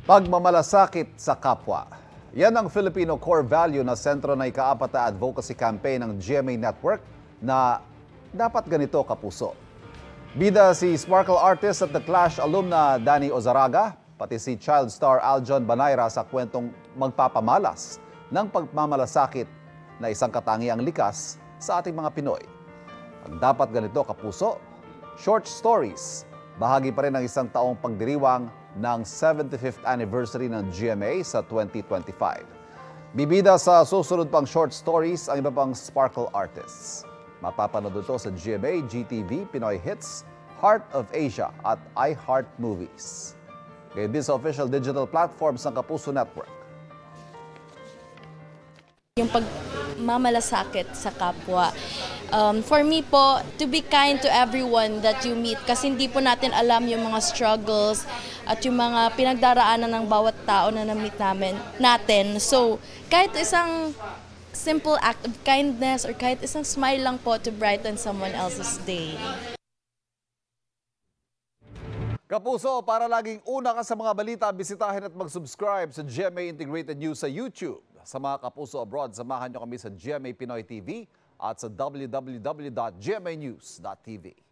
Pagmamalasakit sa kapwa. Yan ang Filipino core value na sentro na ika-4 na advocacy campaign ng GMA Network na dapat ganito kapuso. Bida si Sparkle artist at The Clash alumna Danny Ozaraga, pati si child star Aljon Banayra sa kwentong magpapamalas ng pagmamalasakit na isang katangiang likas sa ating mga Pinoy. Ang dapat ganito kapuso, short stories, bahagi pa rin ng isang taong pagdiriwang ng 75th anniversary ng GMA sa 2025. Bibida sa susunod pang short stories ang iba pang Sparkle artists. Mapapanood ito sa GMA, GTV, Pinoy Hits, Heart of Asia at iHeart Movies. Ngayon din sa official digital platforms ng Kapuso Network. Yung pagmamalasakit sa kapwa. For me po, to be kind to everyone that you meet kasi hindi po natin alam yung mga struggles at yung mga pinagdaraanan ng bawat tao na na-meet natin. So, kahit isang simple act of kindness or kahit isang smile lang po to brighten someone else's day. Kapuso, para laging una ka sa mga balita, bisitahin at mag-subscribe sa GMA Integrated News sa YouTube. Sa mga Kapuso abroad, samahan nyo kami sa GMA Pinoy TV at sa www.gmanews.tv.